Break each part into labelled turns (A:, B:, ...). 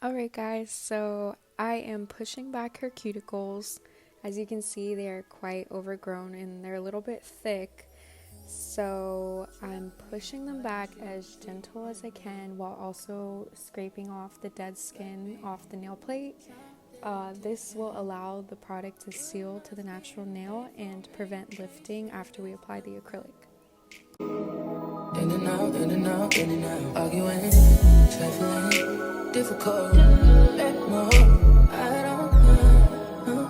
A: Alright guys, so I am pushing back her cuticles. As you can see, they are quite overgrown and they're a little bit thick. So I'm pushing them back as gentle as I can while also scraping off the dead skin off the nail plate. This will allow the product to seal to the natural nail and prevent lifting after we apply the acrylic.
B: In and out, in and out, in and out. Arguing, trifling, difficult. Let more. I don't know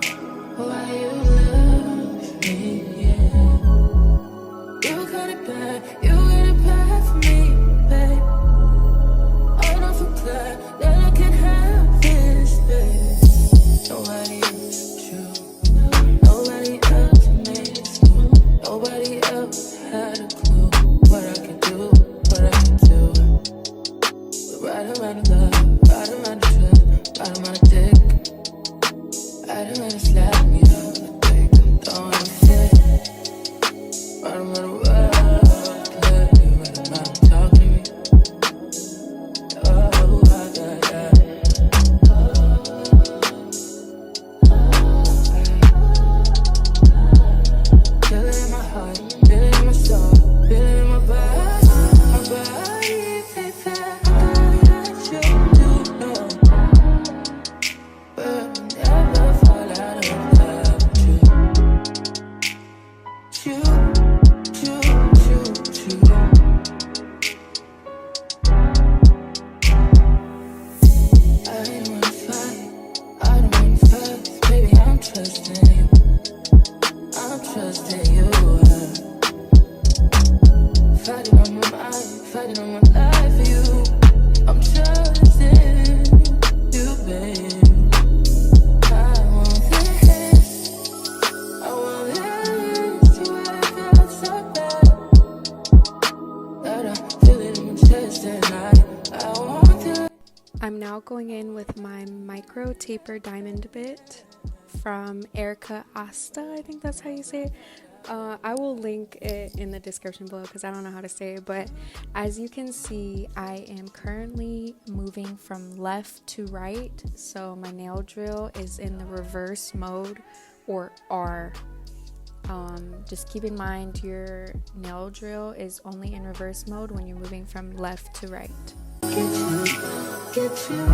B: why you love me. Yeah. You got it bad for me, babe. I don't feel glad that I can have this, babe. Nobody else true. Nobody else makes you. Nobody else had a clue what I can do, what I can do. We're right around the love, right around the trip, right around the dick, right around the slap me up. I think I'm throwing a fit. Right around the world, clearly right around talking to me. Oh, yeah. Feel it in my heart, feel it in my soul, feel it in my body, baby. That you do know, but we'll never fall out of love with you. I don't wanna fight, baby. I'm trusting you. I'm trusting you. Fighting on my mind, fighting on my life for you. I'm trusting you, babe. I want this to work out so bad that I feel it in my chest and I want to.
A: I'm now going in with my micro taper diamond bit from Erica Asta, I think that's how you say it. I will link it in the description below because I don't know how to say it, but as you can see, I am currently moving from left to right, so my nail drill is in the reverse mode, or R. Just keep in mind your nail drill is only in reverse mode when you're moving from left to right.
B: Get you.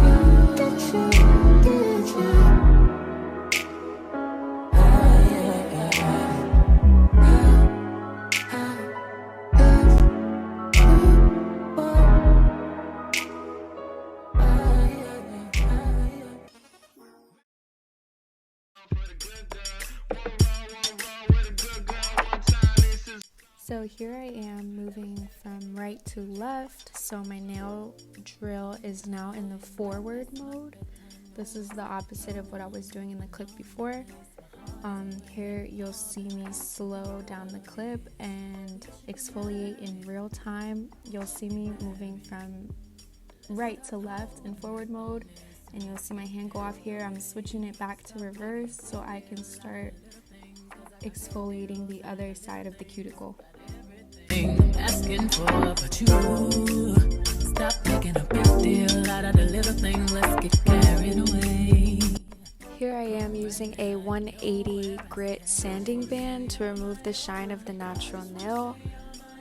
A: So here I am moving from right to left, so my nail drill is now in the forward mode. This is the opposite of what I was doing in the clip before. Here you'll see me slow down the clip and exfoliate in real time. You'll see me moving from right to left in forward mode, and you'll see my hand go off here. I'm switching it back to reverse so I can start exfoliating the other side of the cuticle.
B: I'm asking for, but you stop making a big deal out of the little thing. Let's get carried away.
A: Here I am using a 180 grit sanding band to remove the shine of the natural nail.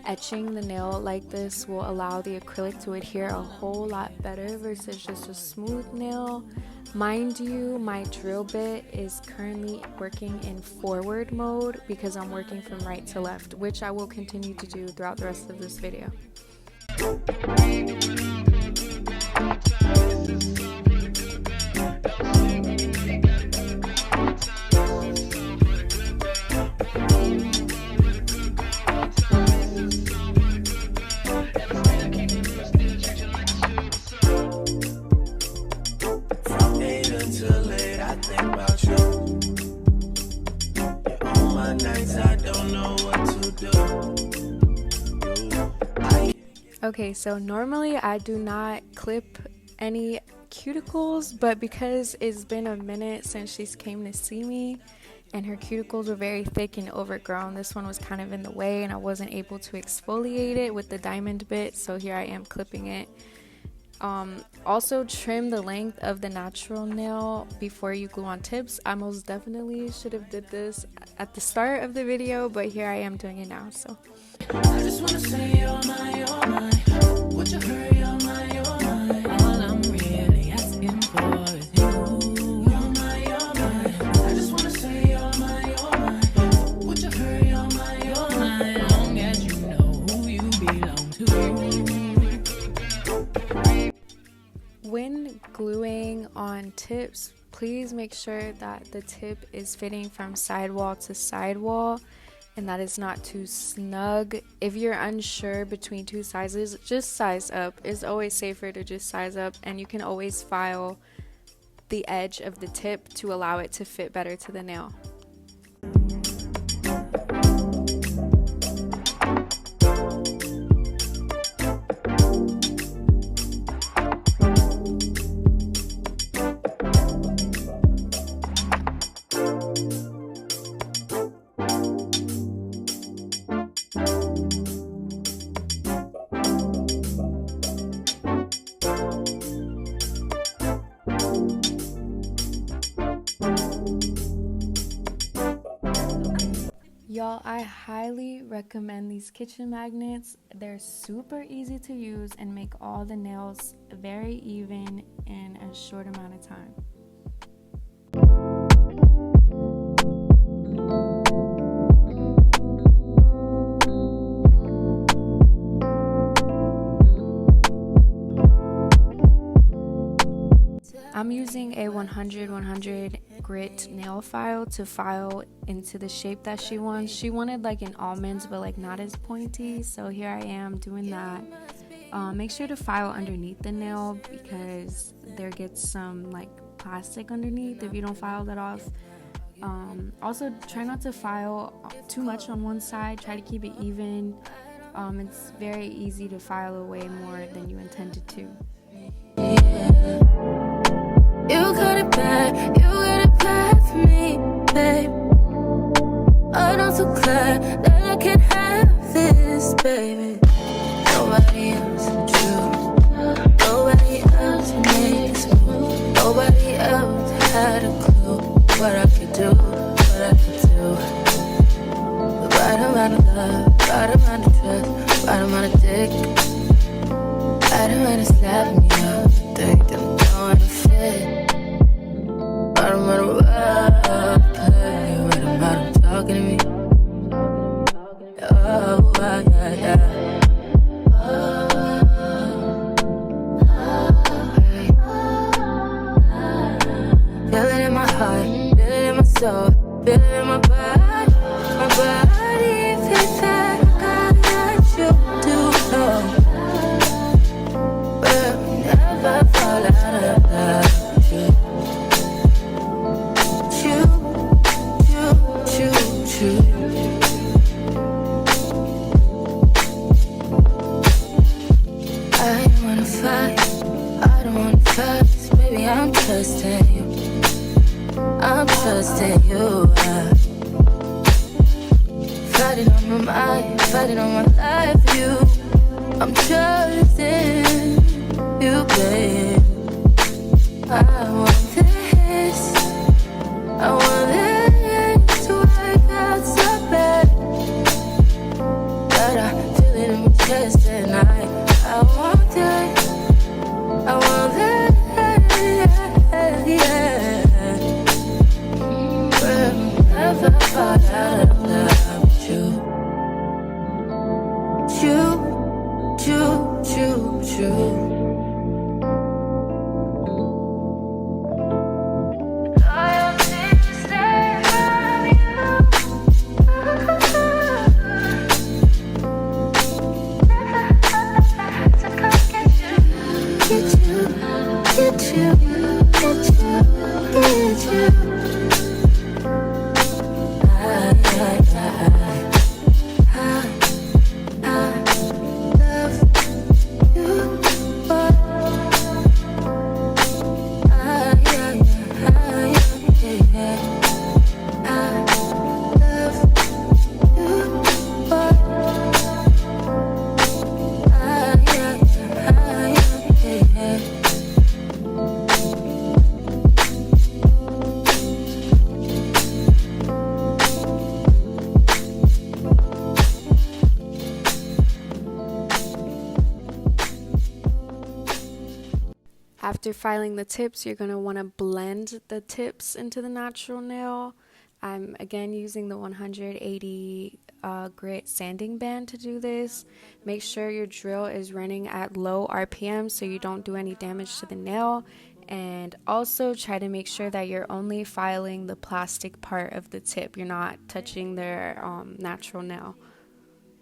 A: Etching the nail like this will allow the acrylic to adhere a whole lot better versus just a smooth nail. Mind you, my drill bit is currently working in forward mode because I'm working from right to left, which I will continue to do throughout the rest of this video. Okay, so normally I do not clip any cuticles, but because it's been a minute since she's came to see me and her cuticles were very thick and overgrown, this one was kind of in the way and I wasn't able to exfoliate it with the diamond bit, so here I am clipping it. Also trim the length of the natural nail before you glue on tips. I most definitely should have did this at the start of the video, but here I am doing it now. So
B: I just wanna say you're my, would you hurry, you're my, all I'm really asking for is you. You're my, I just wanna say you're my, would you hurry, you're my, long as you know who you belong to.
A: when gluing on tips, please make sure that the tip is fitting from sidewall to sidewall and that it's not too snug. If you're unsure between two sizes, just size up. It's always safer to just size up, and you can always file the edge of the tip to allow it to fit better to the nail. Y'all, I highly recommend these kitchen magnets. They're super easy to use and make all the nails very even in a short amount of time. I'm using a 100 grit nail file to file into the shape that she wants. She wanted like an almonds, but like not as pointy, so here I am doing that. Make sure to file underneath the nail because there gets some like plastic underneath if you don't file that off. Also try not to file too much on one side, try to keep it even. It's very easy to file away more than you intended to.
B: You got it bad for me, babe. I'm not so glad that I can have this, baby. Nobody else true. Nobody else made this move. Nobody else had a clue what I could do, what I could do. The right amount of love, right amount of trust, right amount of dick, right amount of slapping me up. Think that I'm going to fit. Right amount of love, right amount of talking to me. Oh, yeah. Feel it in my heart, feel it in my soul, feel it in my body. My body feels like I got you to know. We'll never fall out of love with you. I'm trusting you. Fighting on my mind, fighting on my life for you. I'm trusting you, babe. I want this to work out so bad. But I feel it in my chest and I want that. I want that. Yeah. We'll never fall out of love with you. Yeah.
A: After filing the tips, you're going to want to blend the tips into the natural nail. I'm again using the 180 grit sanding band to do this. Make sure your drill is running at low RPM so you don't do any damage to the nail. And also try to make sure that you're only filing the plastic part of the tip. You're not touching their natural nail.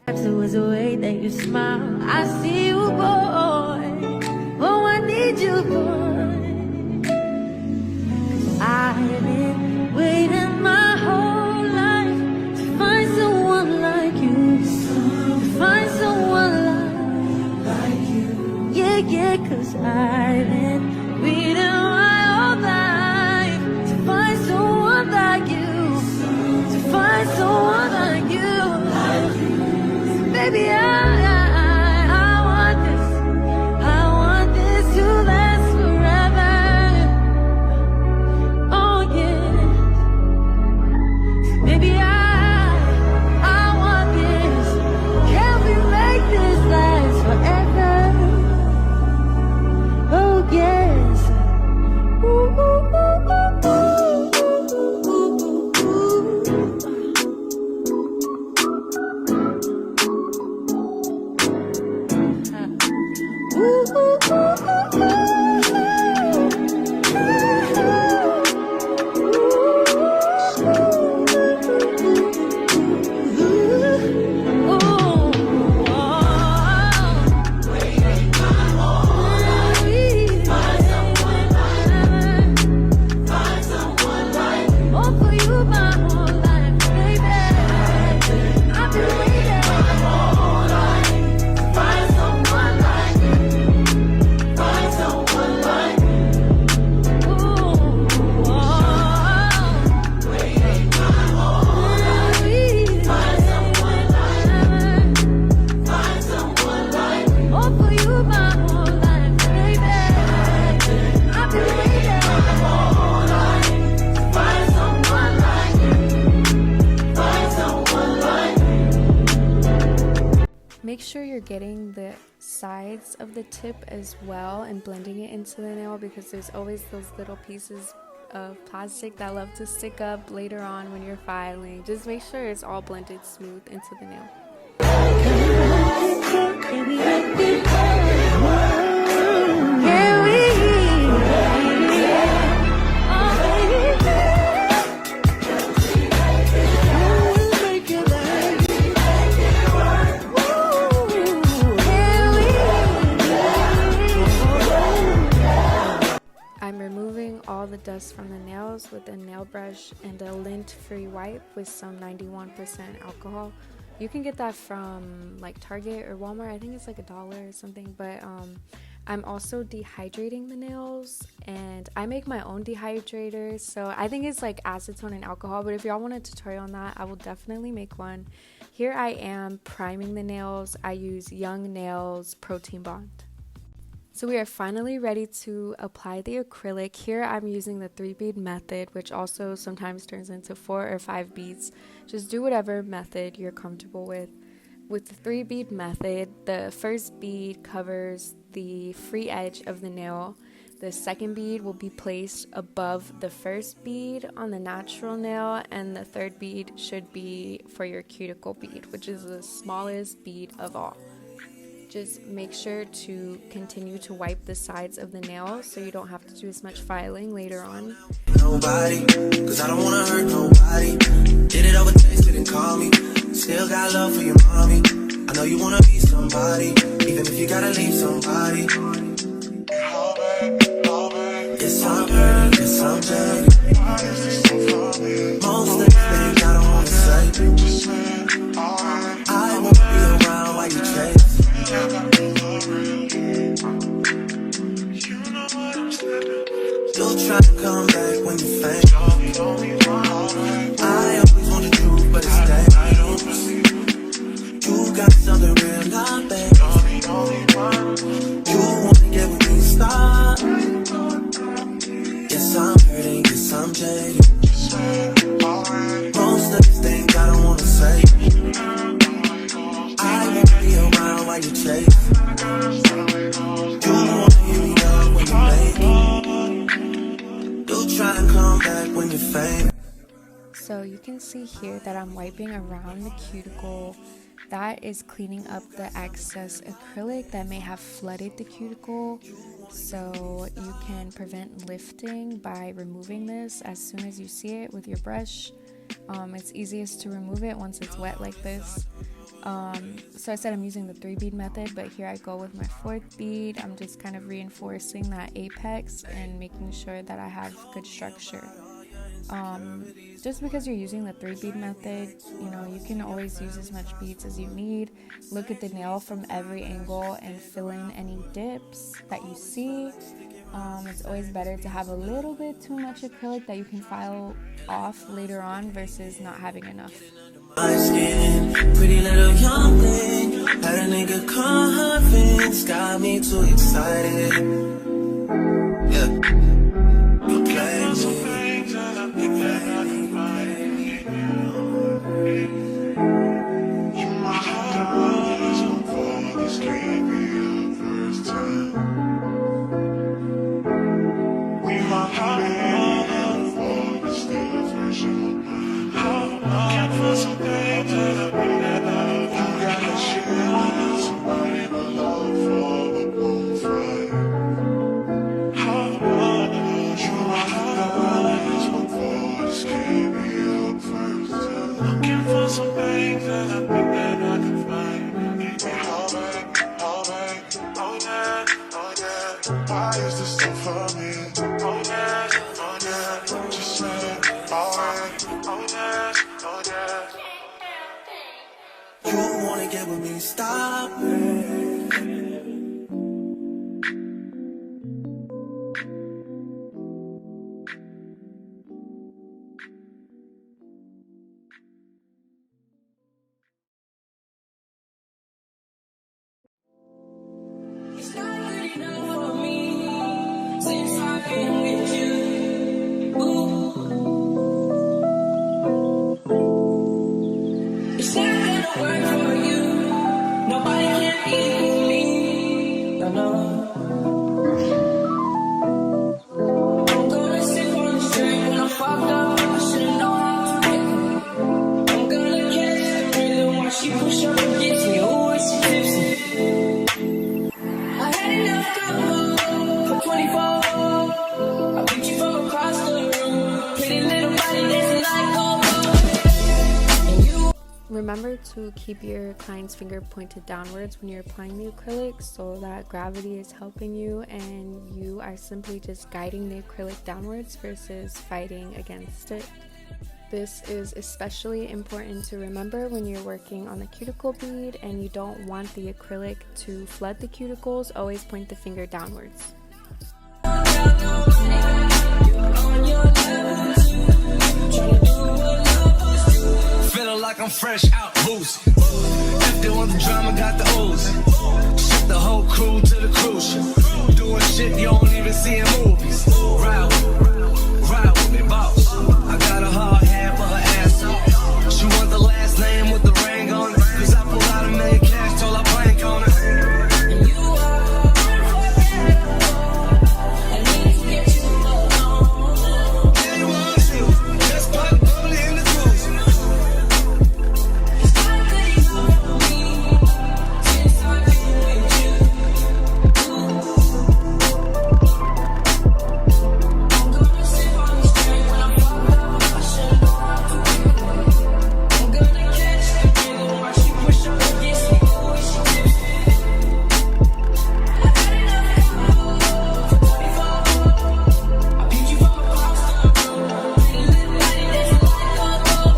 B: Perhaps it was the way that you smile. I see you, boy. Oh, I need you, boy. 'Cause I've been waiting my whole life to find someone like you. To find someone like you. Yeah, yeah, 'cause I've been waiting my whole life to find someone like you. To find someone like you. Baby, I want this to last forever. Oh yeah, baby, I want this. Can we make this last forever? Oh yes. Ooh, ooh, ooh, ooh, ooh, ooh, ooh, ooh.
A: Make sure you're getting the sides of the tip as well and blending it into the nail, because there's always those little pieces of plastic that love to stick up later on when you're filing. Just make sure it's all blended smooth into the nail. I'm removing all the dust from the nails with a nail brush and a lint-free wipe with some 91% alcohol. You can get that from like Target or Walmart. I think it's like $1 or something. But I'm also dehydrating the nails, and I make my own dehydrator. So I think it's like acetone and alcohol. But if y'all want a tutorial on that, I will definitely make one. Here I am priming the nails. I use Young Nails Protein Bond. So we are finally ready to apply the acrylic. Here I'm using the 3-bead method, which also sometimes turns into 4 or 5 beads. Just do whatever method you're comfortable with. With the 3-bead method, the first bead covers the free edge of the nail. The second bead will be placed above the first bead on the natural nail, and the third bead should be for your cuticle bead, which is the smallest bead of all. Just make sure to continue to wipe the sides of the nail so you don't have to do as much filing later on.
C: Nobody, cause I don't wanna hurt nobody. Did it over text, didn't call me. Still got love for your mommy. I know you wanna be somebody, even if you gotta leave somebody. Yes, I'm hurting, yes, I'm jaded. Most of the things I don't wanna say. I won't be around while you chase. You'll try to come back when you faint. I always want the truth, but it's dangerous. You got something real, not bad. You wanna get with me, stop. Yes, I'm hurting, yes, I'm jaded. Most of these things I don't wanna say. I won't be around while you chase. You wanna hear me up when You try and come back when you're famous.
A: So you can see here that I'm wiping around the cuticle. That is cleaning up the excess acrylic that may have flooded the cuticle. So you can prevent lifting by removing this as soon as you see it with your brush. It's easiest to remove it once it's wet like this. So I said I'm using the 3-bead method, but here I go with my 4th bead. I'm just kind of reinforcing that apex and making sure that I have good structure. Just because you're using the 3-bead method, you know, you can always use as much beads as you need. Look at the nail from every angle and fill in any dips that you see. It's always better to have a little bit too much acrylic that you can file off later on versus not having enough.
C: My skin, pretty little young thing, had a nigga convinced, got me too excited. Yeah, you play me, you play me. You might have to rise before this can't be your first time. We might have to fall, but still fresh in my mind. Looking for some things that I need to know. You gotta share with somebody but love for the bonfire. You might have to rise before this can't be your first time. Looking for some things that I think that I can find. Oh babe, oh babe, oh yeah, oh yeah. Why is this stuff for me? Oh yeah, just say alright. Oh yeah, oh yeah. You wanna get with me? Stop it. It's not good enough for me since I've been with you. Ooh. It's not gonna work for you. Nobody can equal me. No, no. I'm gonna sip on the string when I'm fucked up. I should've known how to get. I'm gonna catch the rhythm while she push up against me. Ooh, it's tipsy. I had enough combo for 24. I beat you from across the room. Pretty little body dancing like go-go. And you.
A: Remember to keep your client's finger pointed downwards when you're applying the acrylic so that gravity is helping you and you are simply just guiding the acrylic downwards versus fighting against it. This is especially important to remember when you're working on the cuticle bead and you don't want the acrylic to flood the cuticles. Always point the finger downwards.
C: Feeling like I'm fresh out boosted. If they want the drama, got the ooze. Ship the whole crew to the cruise ship. Doing shit you don't even see in movies. Ride with me, boss. I got a hard hand for her ass off. She want the last name with the ring on it. Cause I pulled out $1 million cash, told her plank on it.
B: And you are I need to get you alone.
C: Yeah, you want to. Just put the bullet in the cruise.
B: It's not good enough for me since I've been with you. I'm gonna sip on the string when I'm fucked up. I should've known how to get away. I'm gonna catch the rhythm while she push up against me. Ooh, she tipsy. I had enough combo for 24. I beat you from across the room. Pretty little body dancing like go-go.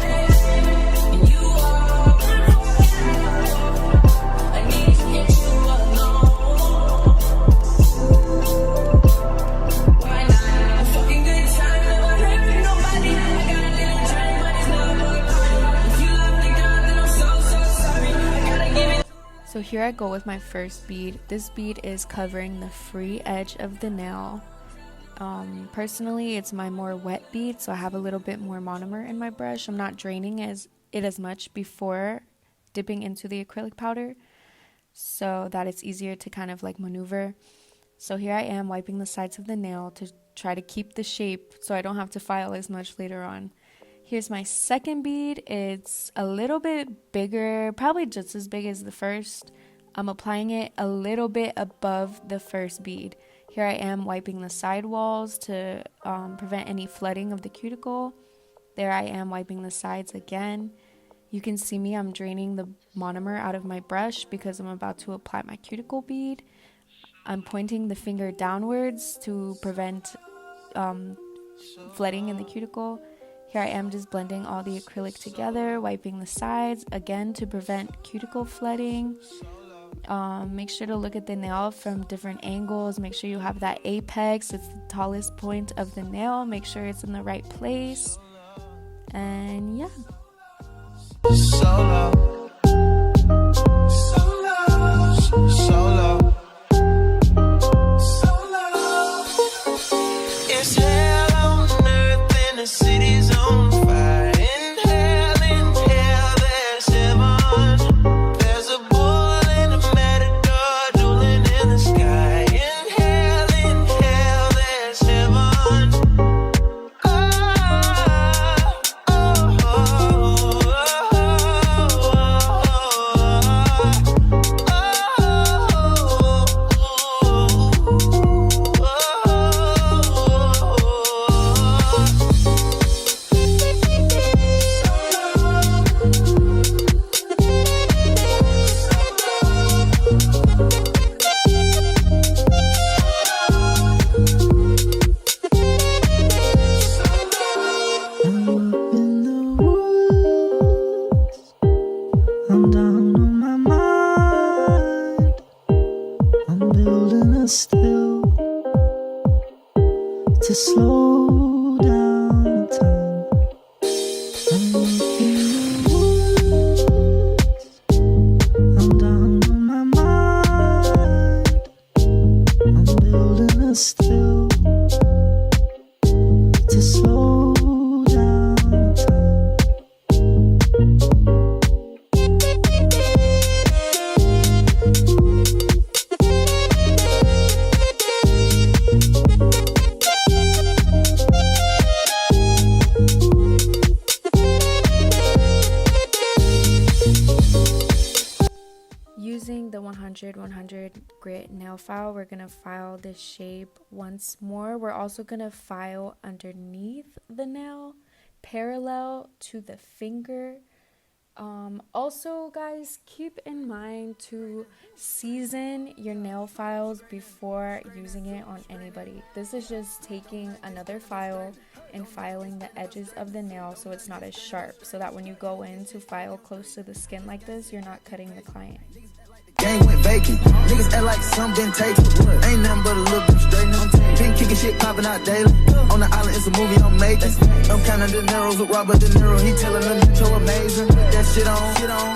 B: And you are I need to get you alone. Why not? A fucking good time, never hurt nobody. I got a little drink, but it's not my party. If you love the girl, then I'm so sorry. I gotta give it.
A: So here I go with my first bead. This bead is covering the free edge of the nail. Personally, it's my more wet bead, so I have a little bit more monomer in my brush. I'm not draining it as much before dipping into the acrylic powder so that it's easier to kind of like maneuver. So here I am wiping the sides of the nail to try to keep the shape so I don't have to file as much later on. Here's my second bead. It's a little bit bigger, probably just as big as the first. I'm applying it a little bit above the first bead. Here I am wiping the side walls to prevent any flooding of the cuticle. There I am wiping the sides again. You can see me, I'm draining the monomer out of my brush because I'm about to apply my cuticle bead. I'm pointing the finger downwards to prevent flooding in the cuticle. Here I am just blending all the acrylic together, wiping the sides, again to prevent cuticle flooding. Make sure to look at the nail from different angles. Make sure you have that apex, it's the tallest point of the nail. Make sure it's in the right place. And yeah.
B: Solo. It's hell on earth and the city's on fire. In hell there's heaven. There's a bull and a matador dueling in the sky. In hell there's heaven.
D: I'm down on my mind. I'm building a still to slow down time. I'm looking the woods. I'm down on my mind. I'm building a still to slow down time.
A: Using the 100 grit nail file, we're going to file this shape once more. We're also going to file underneath the nail, parallel to the finger. Also, guys, keep in mind to season your nail files before using it on anybody. This is just taking another file and filing the edges of the nail so it's not as sharp, so that when you go in to file close to the skin like this, you're not cutting the client.
E: Gang went vacant. Niggas act like some been taken. Ain't nothing but a little bit straight. Been kicking shit popping out daily. On the island, it's a movie I'm making. I'm counting De Niro's with Robert De Niro. He telling the intro amazing. That shit on.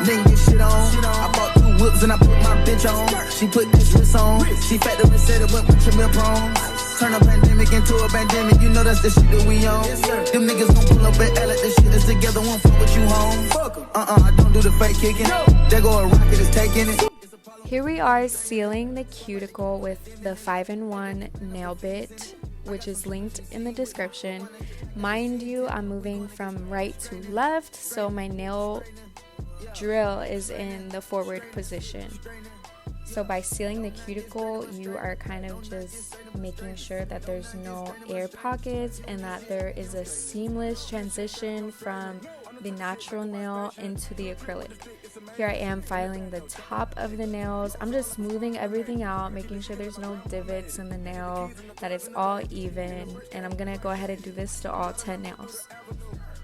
E: Nigga get shit on. I bought 2 whips and I put my bitch on. She put this wrist on. She factory set it up with your prongs. Turn a pandemic into a pandemic. You know that's the shit that we on. Them niggas gon' pull up and act like this shit is together. Won't fuck with you home. I don't do the fake kicking. There go a rocket is taking it.
A: Here we are sealing the cuticle with the 5-in-1 nail bit, which is linked in the description. Mind you, I'm moving from right to left, so my nail drill is in the forward position. So by sealing the cuticle, you are kind of just making sure that there's no air pockets and that there is a seamless transition from the natural nail into the acrylic. Here I am filing the top of the nails. I'm just smoothing everything out, making sure there's no divots in the nail, that it's all even, and I'm gonna go ahead and do this to all 10 nails.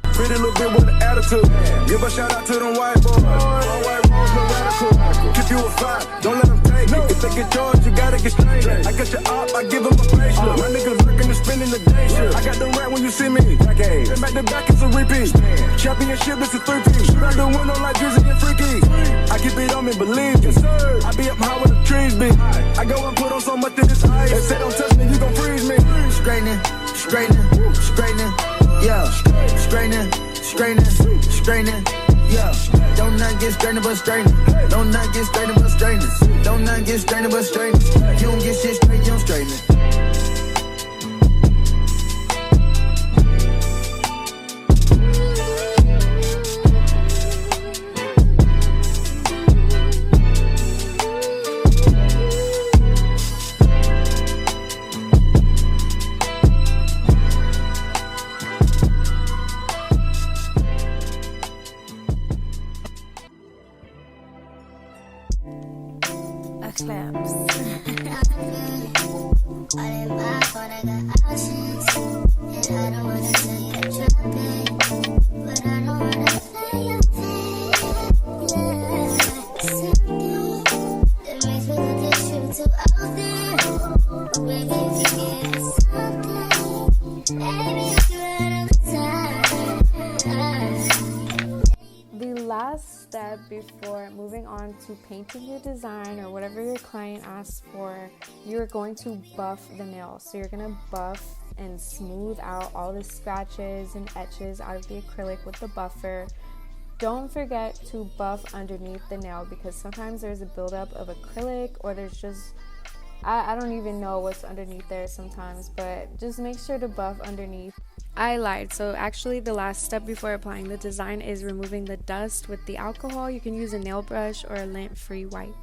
F: Pretty little bit with an attitude. Give a shout out to them white boys. All white boys, no radical. Keep you a fight, don't let them take it. If they get yours, you gotta get straight. I got your op, I give them a facelift. My niggas working and spending the day shift. I got the rat when you see me. Then back to back, it's a repeat. Championship, it's a 3-piece. Shoot out the window like Drizzy and Freaky. I keep it on me, believe me. I be up high where the trees be. I go and put on so much of this ice. They say don't touch me, you gon' freeze me.
E: Straightening, straightening, straightening. Yeah, straightening, straightening, straightening. Yeah, don't not get strained but straightening. Don't not get strained but straighteners. Don't not get strained but straighteners. You don't get shit straight, you don't straighten it.
G: Claps.
A: The last step before moving on to painting your design or whatever your client asks for, you're going to buff the nail. So you're going to buff and smooth out all the scratches and etches out of the acrylic with the buffer. Don't forget to buff underneath the nail because sometimes there's a buildup of acrylic or there's just, I don't even know what's underneath there sometimes, but just make sure to buff underneath. I lied. So actually the last step before applying the design is removing the dust with the alcohol. You can use a nail brush or a lint-free wipe.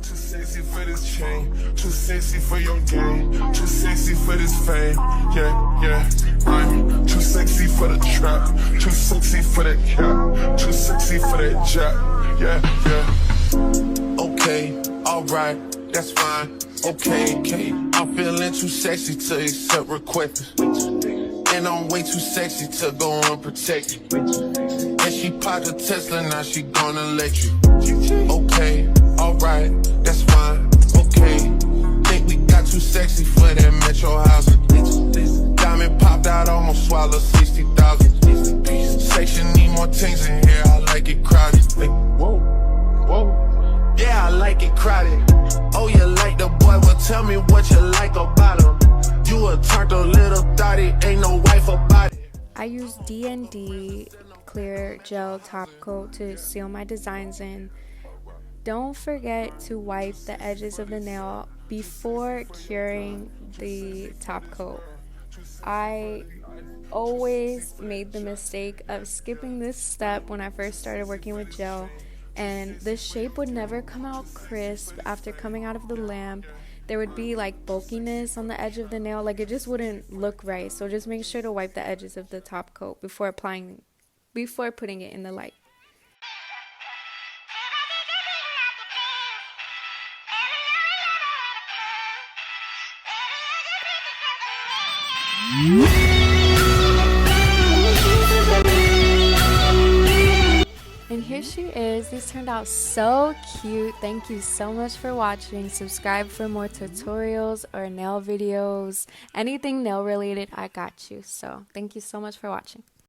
F: Too sexy for this chain, too sexy for your game, too sexy for this fame, yeah. I'm too sexy for the trap, too sexy for that cap, too sexy for that jack, yeah. Okay, alright, that's fine, okay. I'm feeling too sexy to accept requests, and I'm way too sexy to go unprotected. And she popped a Tesla, now she gonna let you. Okay, alright, that's fine, okay. Think we got too sexy for that metro housing. Diamond popped out, almost swallowed 60,000. Section need more things in here, I like it crowded. Whoa. Yeah, I like it crowded. Oh, you like the boy, well tell me what you like about him. You a turned a little thotty, ain't no wife about it.
A: I use D&D clear gel top coat to seal my designs in. Don't forget to wipe the edges of the nail before curing the top coat. I always made the mistake of skipping this step when I first started working with gel, and the shape would never come out crisp after coming out of the lamp. There would be like bulkiness on the edge of the nail, like it just wouldn't look right. So just make sure to wipe the edges of the top coat before putting it in the light. And here she is. These turned out so cute. Thank you so much for watching. Subscribe for more tutorials or nail videos. Anything nail related, I got you. So thank you so much for watching.